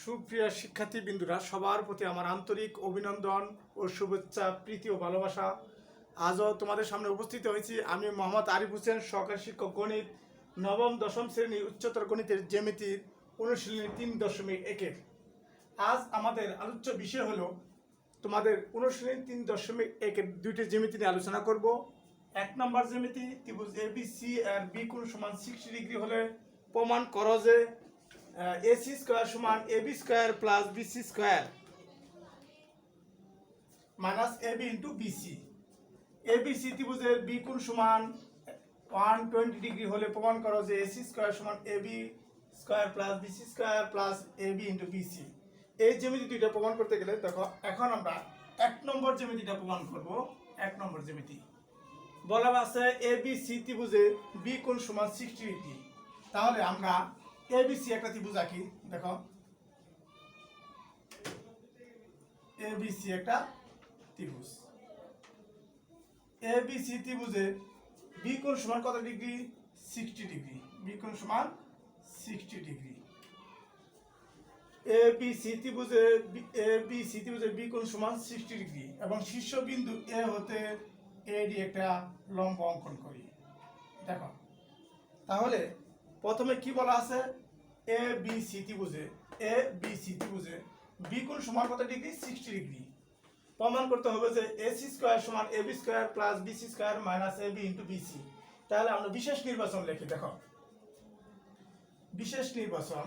সুপ্রিয় শিক্ষার্থীবৃন্দুরা, সবার প্রতি আমার আন্তরিক অভিনন্দন ও শুভেচ্ছা, প্রীতি ও ভালোবাসা। আজও তোমাদের সামনে উপস্থিত হয়েছি আমি মোহাম্মদ আরিফ হোসেন, সহকারী শিক্ষক গণিত, নবম দশম শ্রেণী উচ্চতর গণিতের জ্যামিতির অনুশীলনী 3.1-এর। আজ আমাদের আলোচ্য বিষয় হলো তোমাদের অনুশীলনী 3.1-এর দুইটি জ্যামিতি নিয়ে আলোচনা করব। 1 নম্বর জ্যামিতি, ত্রিভুজ ABC আর বি কোণ সমান 60 ডিগ্রি হলে প্রমাণ করো যে AC স্কয়ার সমান AB square plus BC square minus AB into BC। ABC ত্রিভুজের বি কোণ সমান 120 ডিগ্রি হলে প্রমাণ করো যে AC স্কয়ার সমান AB square plus BC square plus AB into BC। এই জ্যামিতি দুইটা প্রমাণ করতে গেলে দেখো, এখন আমরা 1 নম্বর জ্যামিতিটা প্রমাণ করব। 1 নম্বর জ্যামিতি বলা আছে ABC ত্রিভুজের বি কোণ সমান 60 ডিগ্রি। তাহলে আমরা ABC একটা ত্রিভুজ আঁকি। দেখো, ABC একটা ত্রিভুজ। ABC ত্রিভুজে বি কোণ সমান কত ডিগ্রি? 60 ডিগ্রি। বি কোণ সমান 60 ডিগ্রি। ABC ত্রিভুজে বি কোণ সমান 60 ডিগ্রি এবং শীর্ষবিন্দু A হতে AD একটা লম্ব অঙ্কন করি। দেখো, তাহলে প্রথমে কি বলা আছে? ABC ত্রিভুজে বি কোণ সমান কত ডিগ্রি? 60 ডিগ্রি। প্রমাণ করতে হবে যে AC স্কয়ার সমান AB square plus BC square minus AB into BC। তাহলে আমরা বিশেষ নির্বাচন লিখি। দেখো, বিশেষ নির্বাচন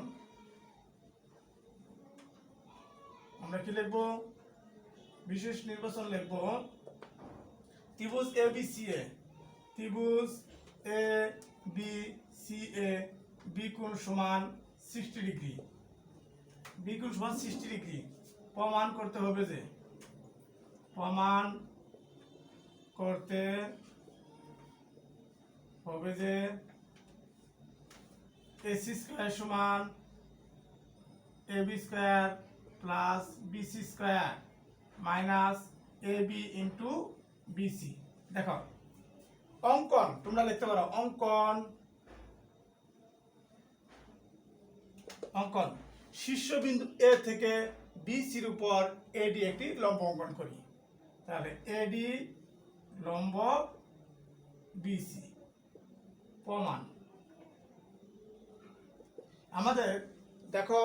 আমরা কি লিখব? বিশেষ নির্বাচন লিখব ত্রিভুজ ABCA, ত্রিভুজ ABCA বি কোণ সমান 60 ডিগ্রি। বি কোণ সমান 60 ডিগ্রি। প্রমাণ করতে হবে যে AC স্কয়ার সমান AB square plus BC square minus AB into BC। দেখো, অঙ্কন তোমরা লিখতে পারো অঙ্কন শীর্ষবিন্দু A থেকে BC এর উপর AD একটি লম্ব অঙ্কন করি। তাহলে AD লম্ব BC। প্রমাণ আমাদের দেখো,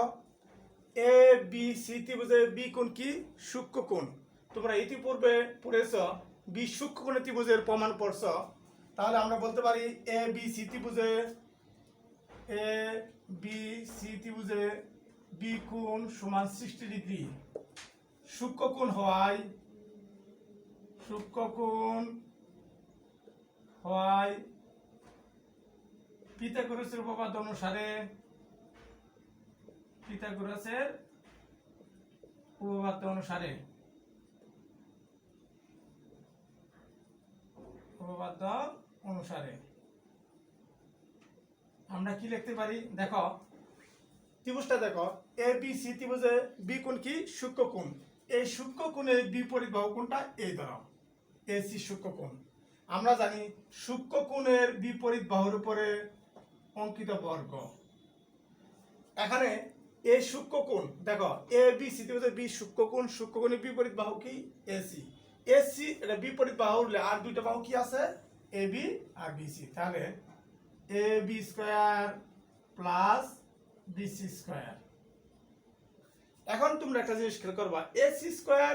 ABC ত্রিভুজে বি কোণ কি? সূক্ষ্ম কোণ। তোমরা ইতিপূর্বে পড়েছ বি সূক্ষ্ম কোণের ত্রিভুজের প্রমাণ পড়ছ। তাহলে আমরা বলতে পারি ABC ত্রিভুজে বি কোণ সমান 60 ডিগ্রি। সূক্ষ্ম কোণ হওয়ায় পিথাগোরাসের উপপাদ্য অনুসারে আমরা কি লিখতে পারি? দেখো, ত্রিভুজটা দেখো, ABC ত্রিভুজে বি কোণ কি? সূক্ষ্ম কোণ। এই সূক্ষ্ম কোণের বিপরীত বাহু কোণটা এই ধরো AC সূক্ষ্ম কোণ। আমরা জানি সূক্ষ্ম কোণের বিপরীত বাহুর উপরে অঙ্কিত বর্গ। এখানে এই সূক্ষ্ম কোণ দেখো, ABC ত্রিভুজে বি সূক্ষ্ম কোণের বিপরীত বাহু কি? AC এটা বিপরীত বাহু হলে আর দুইটা বাহু কি আছে? AB আর BC। তাহলে AB square plus BC square. এখন তোমরা একটা জিনিস খেয়াল করবা, AC স্কয়ার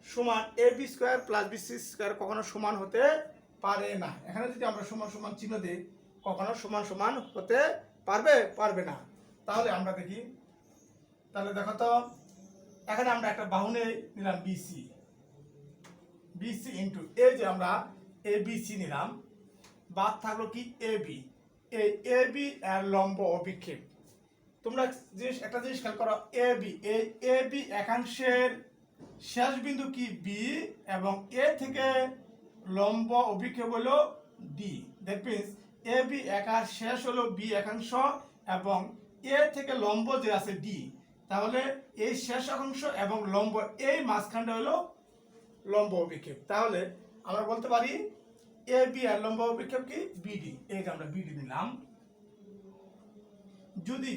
সমান AB square plus BC square কখনো সমান হতে পারে না। এখানে যদি আমরা সমান সমান চিহ্ন দিই, কখনো সমান সমান হতে পারবে না। তাহলে আমরা দেখি, তাহলে দেখো তো, এখানে আমরা একটা বাহু নিলাম BC ইন্টু এই যে আমরা ABC নিলাম, বাদ থাকলো কি? AB। এই AB এর লম্ব অভিক্ষেপ। তোমরা একটা জিনিস খেয়াল করো, AB এই AB একাংশের শেষ বিন্দু কি? B এবং A থেকে লম্ব অভিক্ষেপ হলো D। দ্যাট মিন্স AB একার শেষ হলো B একাংশ এবং A থেকে লম্ব যে আছে D। তাহলে এই শেষ অংশ এবং লম্ব এই মাঝখানটা হলো লম্ব অভিক্ষেপ। তাহলে আমরা বলতে পারি AB এর লম্ব অভিক্ষেপ কি? BD। এই যে আমরা BD নিলাম। যদি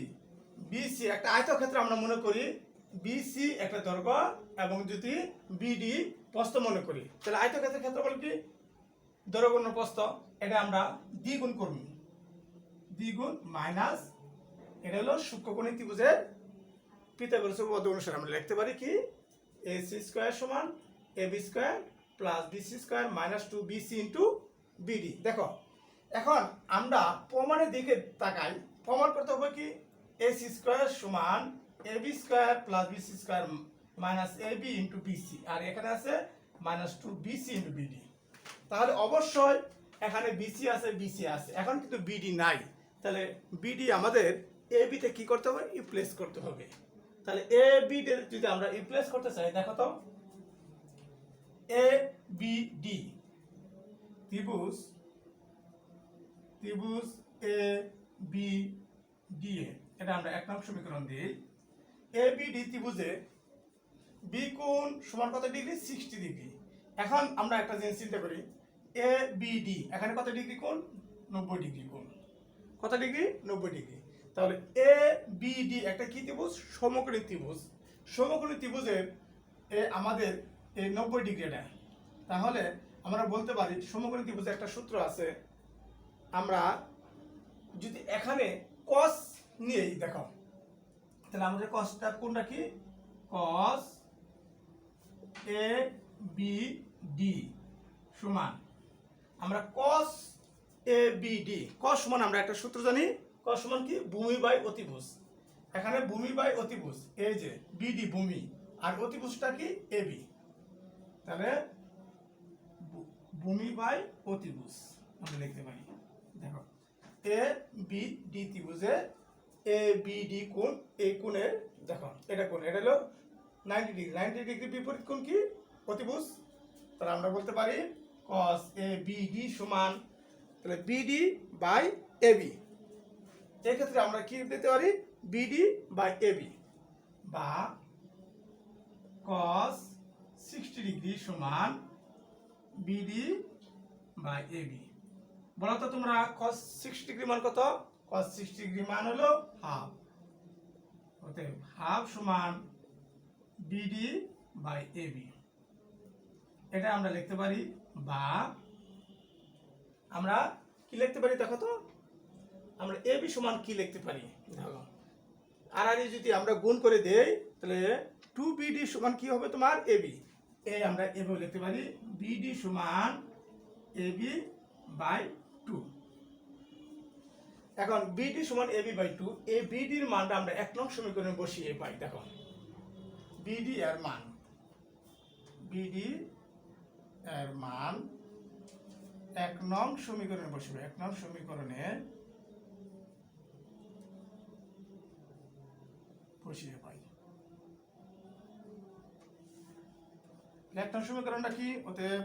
বিসি একটা আয়তক্ষেত্র আমরা মনে করি, বিসি একটা দৈর্ঘ্য এবং যদি বিডি প্রস্থ মনে করি, তাহলে আয়তক্ষেত্রের ক্ষেত্রফল কি দৈর্ঘ্য গুণ প্রস্থ, এটা আমরা দ্বিগুণ করব, দ্বিগুণ মাইনাস এটা হলো সূক্ষ্মকোণী ত্রিভুজের পিথাগোরাস উপপাদ্য অনুসারে আমরা লিখতে পারি কি AC স্কয়ার সমান AB square plus BC square minus 2BC into BD। দেখো এখন আমরা প্রমাণের দিকে তাকাই, প্রমাণ করতে হবে কি AC স্কয়ার সমান AB square plus BC square minus AB into BC, আর এখানে আছে মাইনাস 2BC ইনটু BD। তাহলে অবশ্যই এখানে BC আছে, BC আছে, এখন কিন্তু BD নাই, তাহলে BD আমাদের AB তে কি করতে হবে, রিপ্লেস করতে হবে। তাহলে AB তে যদি আমরা রিপ্লেস করতে চাই, দেখো তো ABD ত্রিভুজ ABD, এটা আমরা এক নং সমীকরণ দিই। ABD ত্রিভুজে B কোণ সমান কত ডিগ্রি, 60 ডিগ্রি। এখন আমরা একটা জিনিস চিন্তা করি, ABD এখানে কত ডিগ্রি কোণ, 90 ডিগ্রি কোণ, কত ডিগ্রি, 90 ডিগ্রি। তাহলে ABD একটা কি ত্রিভুজ, সমকোণী ত্রিভুজ। সমকোণী ত্রিভুজের আমাদের এই 90 ডিগ্রি এটা, তাহলে আমরা বলতে পারি সমকোণী ত্রিভুজের একটা সূত্র আছে, আমরা যদি এখানে cos নিয়েই দেখো, তাহলে আমাদের cosটা কোন রাখি, cos ABD সমান আমরা cos ABD, cos সমান আমরা একটা সূত্র জানি, cos সমান কি ভূমি বাই অতিভুজ। এখানে ভূমি বাই অতিভুজ, এই যে BD ভূমি আর অতিভুজটা কি AB, তাহলে ভূমি বাই অতিভুজ আমরা লিখতে পারি। দেখো ABD ত্রিভুজে ABD কোণ, এই কোণের দেখো এটা কোণ, এটা হলো 90 ডিগ্রি, 90 ডিগ্রি বিপরীত কোণ কি, অতিভুজ। তাহলে আমরা বলতে পারি cos ABD সমান তাহলে BD বাই AB, এই ক্ষেত্রে আমরা কি দিতে পারি, BD বাই AB বা cos 60 ডিগ্রি সমান BD বাই AB। বলো তো তোমরা cos 60 ডিগ্রি মান কত, cos 60 ডিগ্রি মান হলো হাফ, অতএব হাফ সমান BD বাই AB, এটা আমরা লিখতে পারি। বা আমরা কি লিখতে পারি, দেখো তো আমরা AB সমান কি লিখতে পারি, দেখো আর যদি আমরা গুণ করে দেই, তাহলে 2BD সমান কি হবে তোমার AB, এই আমরা এভাবে লিখতে পারি BD সমান AB বাই 2। এখন BD সমান AB বাই 2, এই BD এর মানটা আমরা এক নং সমীকরণে বসিয়ে পাই। দেখো BD এর মান, BD এর মান এক নং সমীকরণে বসবে, এক নং সমীকরণে বসিয়ে পাই। এক নং সমীকরণটা কি, অতএব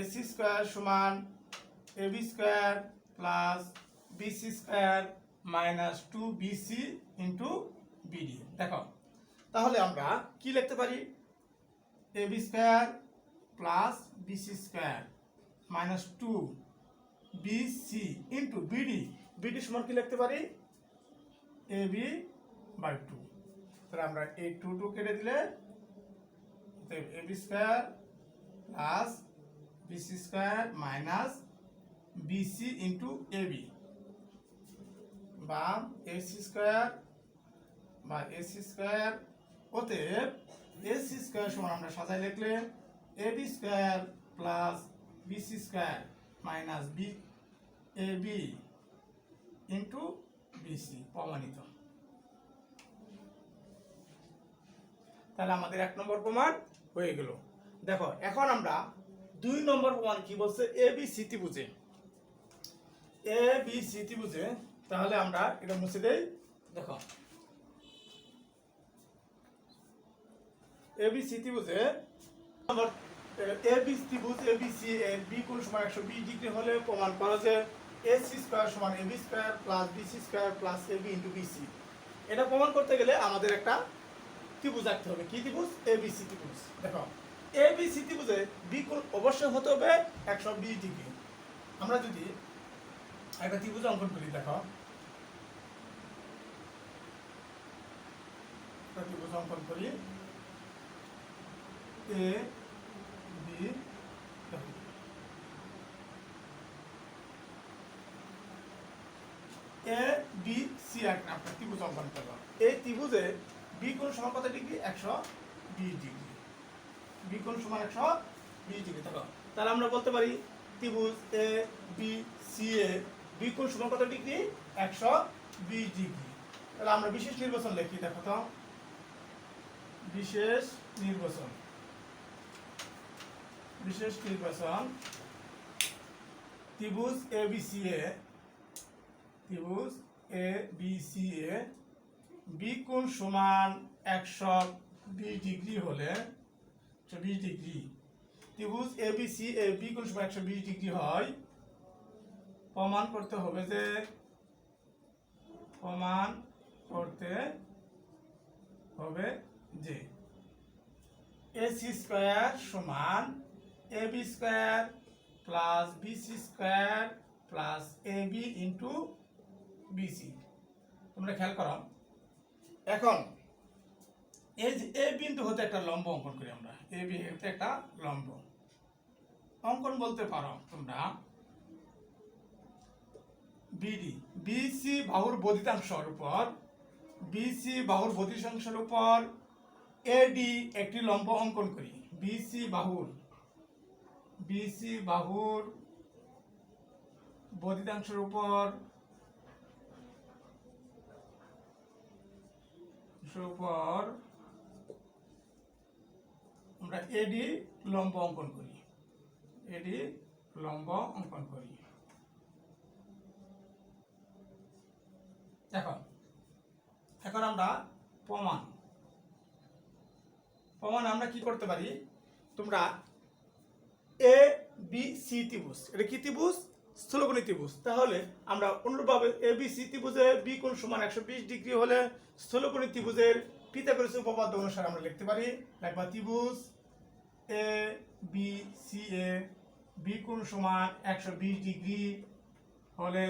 AC স্কয়ার সমান AB square plus BC square minus 2BC into BD। দেখো তাহলে আমরা কি লিখতে পারি, AB square plus BC square minus 2BC into BD, BD সমান কি লিখতে পারি, AB বাই 2। তাহলে আমরা এই 2 কেটে দিলে AB square plus BC square minus BC into AB বা AC স্কয়ার বা AC স্কয়ার, অতএব AC স্কয়ার সমান আমরা সাজাই লিখলে AB square plus BC square minus AB into BC প্রমাণিত। তাহলে আমাদের এক নম্বর প্রমাণ হয়ে গেল। দেখো এখন আমরা 2 নম্বর প্রমাণ কি বলছে, ABC ত্রিভুজে, ABC ত্রিভুজে, তাহলে আমরা এটা মুছে দেই। দেখো ABC ত্রিভুজে নম্বর ABC ত্রিভুজ ABC এর B কোণ সমান 120 ডিগ্রি হলে প্রমাণ করা যে AC স্কয়ার সমান AB square plus BC square plus AB into BC। এটা প্রমাণ করতে গেলে আমাদের একটা ত্রিভুজ আঁকতে হবে, কি ত্রিভুজ, ABC ত্রিভুজ। দেখো ABC ত্রিভুজে B কোণ অবশ্যই হতে হবে 120 ডিগ্রি। আমরা যদি একটা ত্রিভুজ অঙ্কন করি, দেখো ত্রিভুজ অঙ্কন করি A B A B C একটা ত্রিভুজ অঙ্কন করব। এই ত্রিভুজে বি কোণ সমান কত ডিগ্রি 120 ডিগ্রি, বি কোণ সমান 120 ডিগ্রি। তাহলে আমরা বলতে পারি ত্রিভুজ A B C A B কোণ সমান কত ডিগ্রি 120 ডিগ্রি। তাহলে আমরা বিশেষ নির্বাচন লিখি, দেখো তো বিশেষ নির্বাচন, বিশেষ নির্বাচন ত্রিভুজ এ বি সি এ, ত্রিভুজ A B C A B কোণ সমান 120 ডিগ্রি হলে 120 ডিগ্রি, ত্রিভুজ A B C A B কোণ সমান 120 ডিগ্রি হয়, প্রমাণ করতে হবে যে, প্রমাণ করতে হবে যে এসি স্কয়ার সমান A B square plus BC square plus A B into BC. তোমরা খেয়াল করো, এখন এই যে এ বিন্দু হতে একটা লম্ব অঙ্কন করি আমরা, এ বি হতে একটা লম্ব অঙ্কন বলতে পারো তোমরা বিডি, বিসি বাহুর বর্ধিতাংশের উপর, বিসি বাহুর বর্ধিতাংশের উপর এডি একটি লম্ব অঙ্কন করি। বিসি বাহুর, বিসি বাহুর বর্ধিতাংশের উপর আমরা এডি লম্ব অঙ্কন করি, এডি লম্ব অঙ্কন করি। এখন এখন আমরা প্রমাণ, প্রমাণ আমরা কি করতে পারি, তোমরা এ বি সি ত্রিভুজ, এটা কি ত্রিভুজ, স্থূলকোণী ত্রিভুজ। তাহলে আমরা অনুরূপভাবে এ বি সি ত্রিভুজে বি কোণ সমান 120 ডিগ্রি হলে স্থূলকোণী ত্রিভুজের পিথাগোরাস উপপাদ্য অনুসারে আমরা লিখতে পারি, লিখবা ত্রিভুজ A B C A B কোণ সমান 120 ডিগ্রি হলে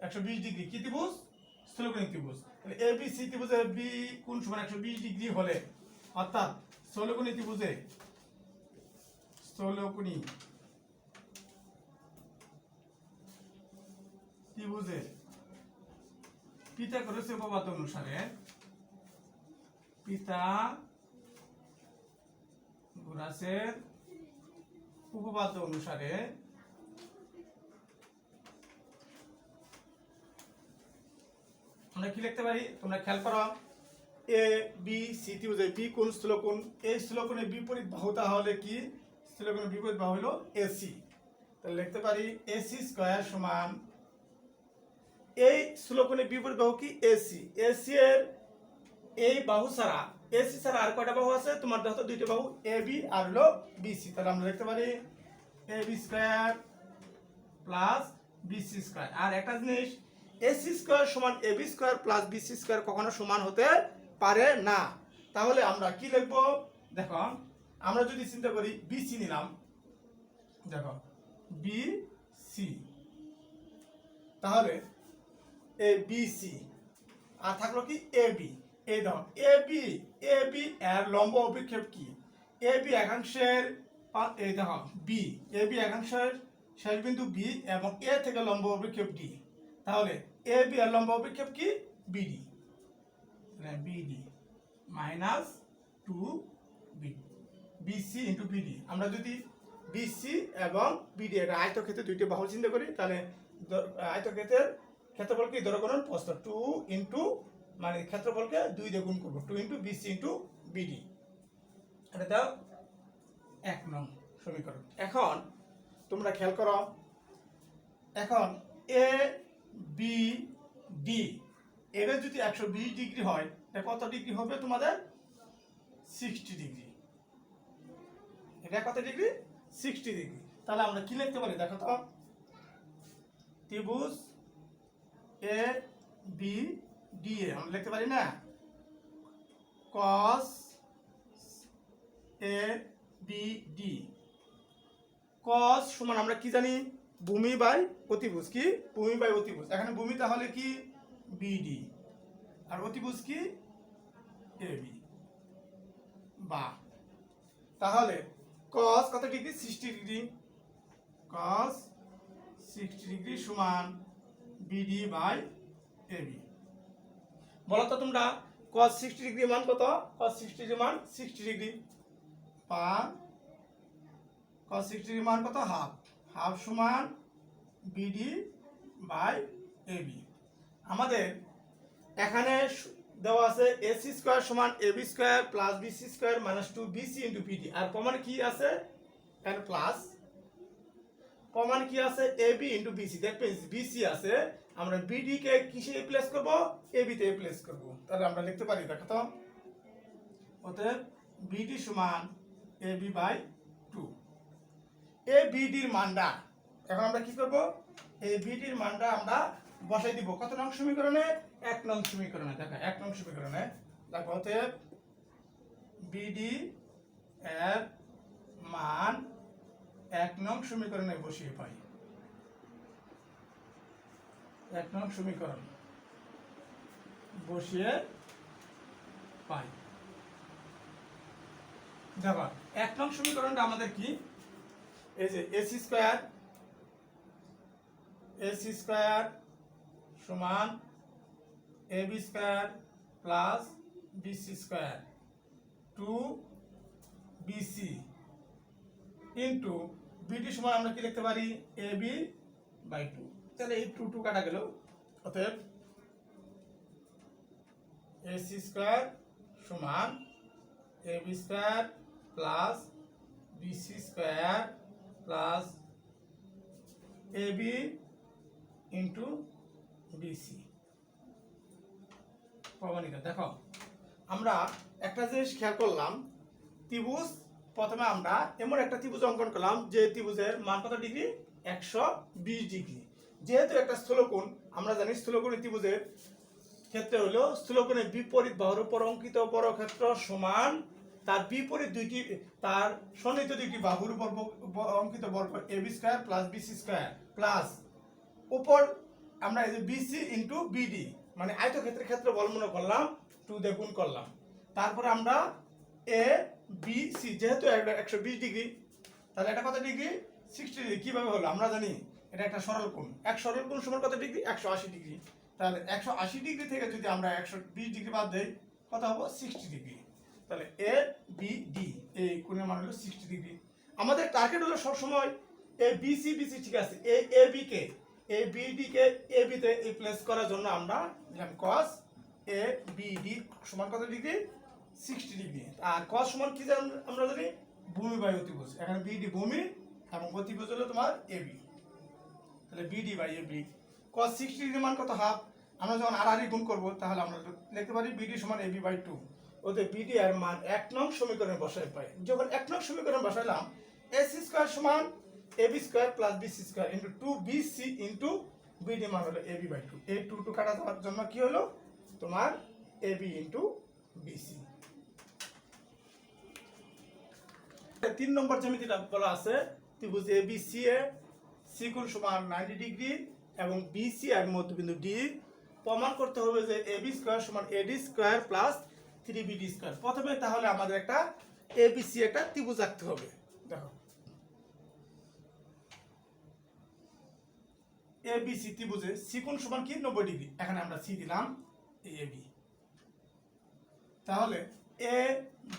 120 ডিগ্রি কি ত্রিভুজ, স্থূলকোণী ত্রিভুজ। তাহলে এ বি সি ত্রিভুজে বি কোণ সমান 120 ডিগ্রি হলে, অর্থাৎ স্থূলকোণী ত্রিভুজে, স্থূলকোণী ত্রিভুজে পিথাগোরাস উপপাদ্য অনুসারে, পিথাগোরাসের উপপাদ্য অনুসারে আমরা কি লিখতে পারি, তোমরা খেয়াল করো, এ বি সি ত্রিভুজে বি কোণ স্থূলকোণ, এই স্থূলকোণের বিপরীত বাহু তাহলে কি, স্থূলকোণের বিপরীত বাহু হলো এসি। তাহলে লিখতে পারি এসি স্কয়ার সমান, এই স্থূলকোণের বিপরীত বাহু কি এসি, এসি এর এই বাহু ছাড়া, এসি ছাড়া আর কয়টা বাহু আছে তোমার, দেখো দুইটা বাহু এ বি আর হলো বিসি। তাহলে আমরা লিখতে পারি A B square plus BC square. আর একটা জিনিস, এসি স্কয়ার সমান A B square plus BC square কখনো সমান হতে পারে না। তাহলে আমরা কি লিখবো, দেখো আমরা যদি চিন্তা করি বিসি নিলাম, দেখো বি সি, তাহলে এ বি সি আর থাকলো কি এ বি, এই দেখো এ বি এর লম্ব অভিক্ষেপ কি, এ বি একাংশের, এই দেখো বি, এ বি একাংশের শেষ বিন্দু বি এবং এ থেকে লম্ব অভিক্ষেপ ডি। তাহলে এ বি এর লম্ব অভিক্ষেপ কি BD, BD minus 2 BC into BD. আমরা যদি বিসি এবং বিডি এটা আয়তক্ষেত্রে দুইটি বাহু চিন্তা করি, তাহলে আয়তক্ষেত্রের ক্ষেত্রফলকে ধরে করুন প্রস্থ 2 ইন্টু, মানে ক্ষেত্রফলকে 2 দিয়ে গুণ করবো, 2 ইন্টু বিসি ইন্টু বিডি। এটা দাও 1 নং সমীকরণ। এখন তোমরা খেয়াল করো, এখন এ বি ডি এটা যদি 120 ডিগ্রি হয়, এটা কত ডিগ্রি হবে তোমাদের, 60 ডিগ্রি। এটা কত ডিগ্রি, 60 ডিগ্রি। তাহলে আমরা কি লিখতে পারি, দেখো তো ত্রিভুজ এ বি ডি এ আমরা লিখতে পারি না, cos A B D, cos সমান আমরা কি জানি, ভূমি বাই অতিভুজ, কি ভূমি বাই অতিভুজ। এখানে ভূমি তাহলে কি বিডি আর অতিভুজ কি এবি। বা তাহলে cos কত ডিগ্রি 60 ডিগ্রি, cos 60 ডিগ্রি সমান বিডি বাই এবি। বলো তো তোমরা cos 60 ডিগ্রি মান কত? cos 60 ডিগ্রি মান 60 ডিগ্রি, বা cos 60 ডিগ্রি মান কত? হাফ, হাফ সমান বিডি বাই এবি। আমাদের এখানে দেওয়া আছে এসি স্কয়ার সমান AB square plus BC square minus 2bc into BD. আর প্রমাণ কি আছে? এখানে প্লাস প্রমাণ কি আছে? AB into BC. That means BC আছে, আমরা বিডি কে কিসে রিপ্লেস করব? এবি তে রিপ্লেস করব। তাহলে আমরা লিখতে পারি, দেখো তো, অতএব বিডি সমান এবি বাই 2। এ বিডির মানটা এখন আমরা কি করব? এই বিডির মানটা আমরা বসাই দিব কত নং সমীকরণে? 1 নং সমীকরণে। দেখো 1 নং সমীকরণে দেখো, অতএব বিডি এর মান 1 নং সমীকরণে বসিয়ে পাই। 1 নং সমীকরণ বসিয়ে পাই। দেখো 1 নং সমীকরণটা আমাদের কি? এই যে এসি স্কয়ার সমান AB square plus BC square 2bc into BD সমান আমরা কি লিখতে পারি? AB by 2। তাহলে এই 2 কাটা গেল, অতএব এসি স্কয়ার সমান AB square plus BC square plus AB into BC. প্রমাণিত। দেখো আমরা একটা জিনিস খেয়াল করলাম, ত্রিভুজ প্রথমে আমরা এমন একটা ত্রিভুজ অঙ্কন করলাম যে ত্রিভুজের মান কত ডিগ্রি? 120 ডিগ্রি। যেহেতু একটা স্থূলকোণ, আমরা জানি স্থূলকোণী ত্রিভুজের ক্ষেত্রে হলো স্থূলকোণের বিপরীত বাহুর উপর অঙ্কিত বর্গক্ষেত্র সমান তার বিপরীত দুইটি, তার সন্নিহিত দুইটি বাহুর উপর অঙ্কিত বর্গ AB square plus BC square plus উপর আমরা এই যে বিসি ইনটু বিডি মানে আয়তক্ষেত্রের ক্ষেত্রে বল মনে করলাম, 2 দিয়ে গুণ করলাম। তারপরে আমরা এ বি সি, যেহেতু 120 ডিগ্রি, তাহলে এটা কত ডিগ্রি? 60 ডিগ্রি। কিভাবে হলো? আমরা জানি এটা একটা সরল কোণ। এক সরল কোণ সমান কত ডিগ্রি? 180 ডিগ্রি। তাহলে 180 ডিগ্রি থেকে যদি আমরা 120 ডিগ্রি বাদ দেই, কত হবে? 60 ডিগ্রি। তাহলে এ বি ডি এই কোণের মান হলো 60 ডিগ্রি। আমাদের টার্গেট হলো সব সময় এ বি সি ঠিক আছে, A B K A B D K A B তে রিপ্লেস করার জন্য আমরা নিলাম cos এ বি ডি সমান কত ডিগ্রি? 60 ডিগ্রি। আর cos সমান কি জানি? আমরা জানি ভূমি বাই অতিভুজ। এখানে বিডি ভূমি এবং অতিভুজ হলো তোমার এবি। তাহলে BD by AB cos 60 degree মান কত? হাফ। আমরা যখন আড়াআড়ি গুণ করব তাহলে আমরা লিখতে পারি বিডি সমান এবি বাই 2। ওতে বিডি এর মান 1 নং সমীকরণে বসাই পাই। যখন 1 নং সমীকরণ বসাইলাম, এসি স্কয়ার সমান AB square plus BC square into 2bc into BD মান হলো এবি বাই 2। এই 2 কাটা দেওয়ার জন্য কি হলো? তোমার এবি ইনটু বিসি। 3 নম্বর জ্যামিতিটা বলা আছে, ত্রিভুজ এবিসি এ সি কোণ সমান 90 ডিগ্রি এবং বিসি এর মধ্যবিন্দু ডি। প্রমাণ করতে হবে যে এবি স্কয়ার সমান AD square plus 3bd square. প্রথমে তাহলে আমাদের একটা এবিসি একটা ত্রিভুজ আঁকতে হবে। দেখো এবিসি ত্রিভুজে সি কোণ সমান কি? 90 ডিগ্রি। এখানে আমরা সি দিলাম এবি। তাহলে এ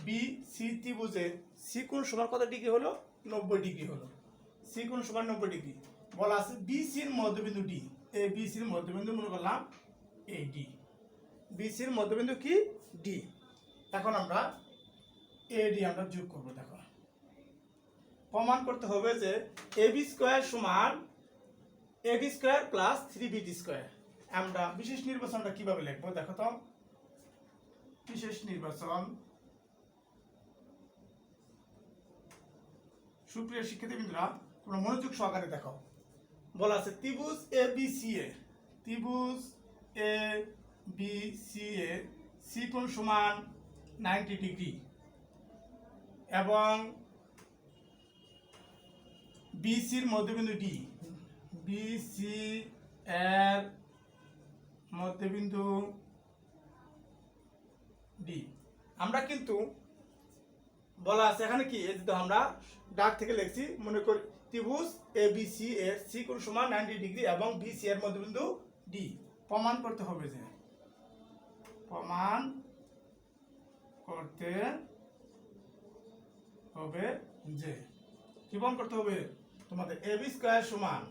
বি সি ত্রিভুজে সি কোণ সমান কত ডিগ্রি হলো? 90 ডিগ্রি হলো। সি কোণ সমান 90 ডিগ্রি। বলা আছে বিসি এর মধ্যবিন্দু ডি। এ বিসি এর মধ্যবিন্দু মনে করলাম এ ডি। বিসি এর মধ্যবিন্দু কি? ডি। এখন আমরা এ ডি আমরা যোগ করব। দেখো প্রমাণ করতে হবে যে এবি স্কয়ার সমান AD square plus 3bd square. আমরা বিশেষ নির্বাচনটা কিভাবে লিখব? দেখো তো, বিশেষ নির্বাচন, সুপ্রিয় শিক্ষার্থীবৃন্দরা তোমরা মনোযোগ সহকারে দেখো। বলা আছে ত্রিভুজ এ বি সি এ, ত্রিভুজ A B C A C কোণ সমান 90 ডিগ্রি এবং বিসির মধ্যবিন্দু ডি, বিসি এর মধ্যবিন্দু ডি। আমরা কিন্তু বলা আছে এখানে কি এই যে আমরা ডাক থেকে লিখছি, মনে করি ত্রিভুজ এবিসি এর সি কোণ সমান 90 ডিগ্রি এবং বিসি এর মধ্যবিন্দু ডি। প্রমাণ করতে হবে যে কি প্রমাণ করতে হবে তোমাদের এবি স্কয়ার সমান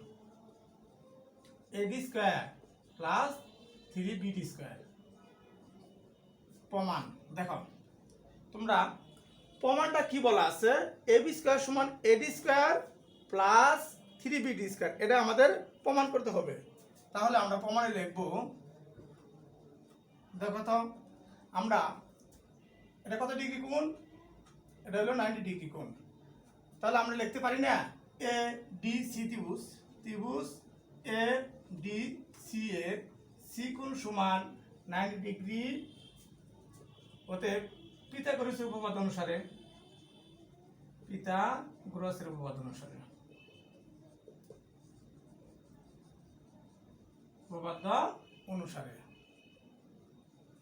এডি স্কয়ার প্লাস 3বিডি স্কয়ার। প্রমাণ দেখো তোমরা প্রমাণটা কি বলা আছে, এবি স্কয়ার সমান এডি স্কয়ার প্লাস 3বিডি স্কয়ার, এটা আমাদের প্রমাণ করতে হবে। তাহলে আমরা প্রমাণে লিখব, দেখো তো আমরা এটা কত ডিগ্রি কোণ, এটা হলো 90 ডিগ্রি কোণ। তাহলে আমরা লিখতে পারি না এ ডি সি ত্রিভুজ এ ডি সি এর সি কোণ সমান 90 ডিগ্রি, অতএব পিথাগোরাসের উপপাদ্য অনুসারে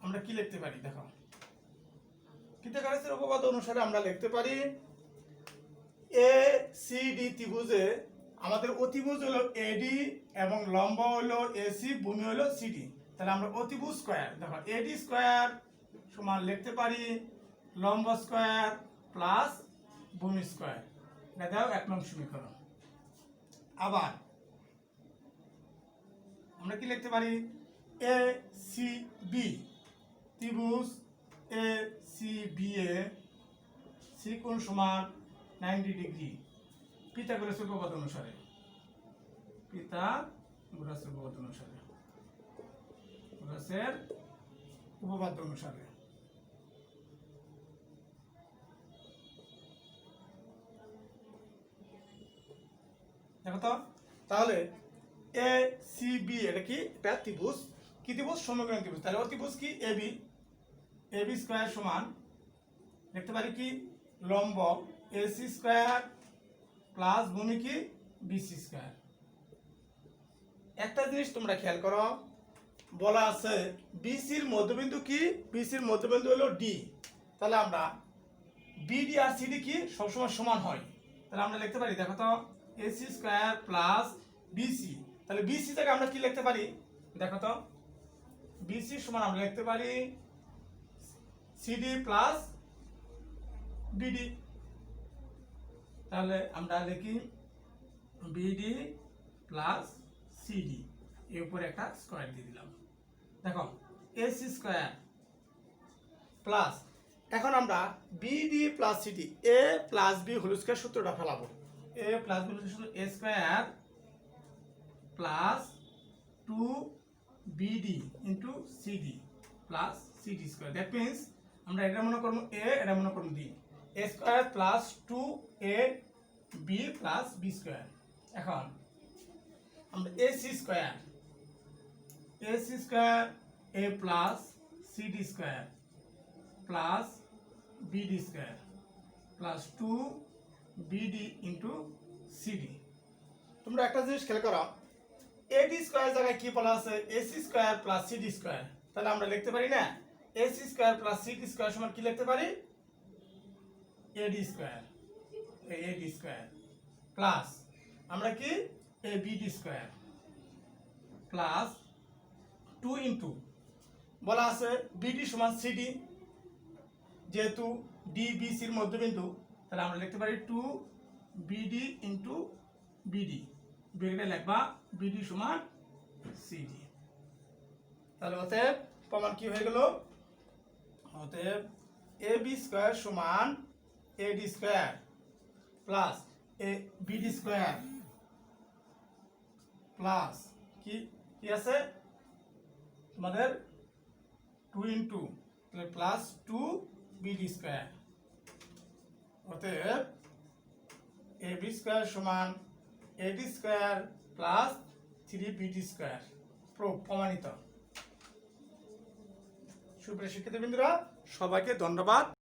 আমরা কি লিখতে পারি, দেখো পিথাগোরাসের উপপাদ্য অনুসারে আমরা লিখতে পারি এ সি ডি ত্রিভুজে আমাদের অতিভুজ হলো এডি এবং লম্ব হলো এসি, ভূমি হলো সিডি। তাহলে আমরা অতিভুজ স্কয়ার, দেখো এডি স্কয়ার সমান লিখতে পারি লম্ব স্কয়ার প্লাস ভূমি স্কয়ার, এটা দাও 1 নং সমীকরণ। আবার আমরা কি লিখতে পারি এ সি বি ত্রিভুজ A C B A C কোণ সমান 90 ডিগ্রি পিথাগোরাসের উপপাদ্য অনুসারে দেখো তো তাহলে এ সি বি এটা কি, এটা ত্রিভুজ, কি ত্রিভুজ, সমকোণী ত্রিভুজ। তাহলে ত্রিভুজ কি এবি স্কয়ার সমান লিখতে পারি কি লম্ব এসি স্কয়ার প্লাস ভূমি কি বিসি স্কয়ার। একটা জিনিস তোমরা খেয়াল করো, বলা আছে বিসির মধ্যবিন্দু কি, বিসির মধ্যবিন্দু হলো ডি। তাহলে আমরা বিডি আর সিডি কি সবসময় সমান হয়, তাহলে আমরা লিখতে পারি দেখো তো এসি স্কয়ার প্লাস বিসি। তাহলে বিসি থেকে আমরা কি লিখতে পারি, দেখো তো বিসি সমান আমরা লিখতে পারি সিডি প্লাস বিডি। তাহলে আমরা লিখি বিডি প্লাস সিডি, এর উপরে একটা স্কয়ার দিয়ে দিলাম। দেখো এসি স্কয়ার প্লাস, এখন আমরা BD plus CD A plus B whole square সূত্রটা ফেলাবো। এ প্লাস বি সূত্র A square plus 2bd into CD plus CD square. That means আমরা এটা মনে করব এ, এটা মনে করব B, A square plus 2ab plus B square. এখন আমরা AC square A plus CD square plus BD square plus 2bd into CD. তোমরা একটা জিনিস খেয়াল করো, এডি স্কয়ার জায়গায় কি বলা আছে AC square plus CD square. তাহলে আমরা লিখতে পারি না AC square plus CD square সমান কি লিখতে পারি এডি স্কয়ার প্লাস আমরা কি বিডি স্কয়ার প্লাস 2 ইনটু বলা আছে বিডি সমান সিডি, যেহেতু ডি বিসির মধ্যবিন্দু, তাহলে আমরা লিখতে পারি 2bd ইনটু বিডি, ব্র্যাকেটে লিখবা বিডি সমান সিডি। তাহলে অতএব প্রমাণ কি হয়ে গেল, অতএব এবি স্কয়ার সমান AD square plus BD square plus কি কি আছে তোমাদের 2 ইনটু প্লাস 2bd স্কয়ার। অতএব এবি স্কয়ার সমান AD square plus 3bd square প্রমাণিত। সুপ্রিয় শিক্ষার্থীবৃন্দরা, সবাইকে ধন্যবাদ।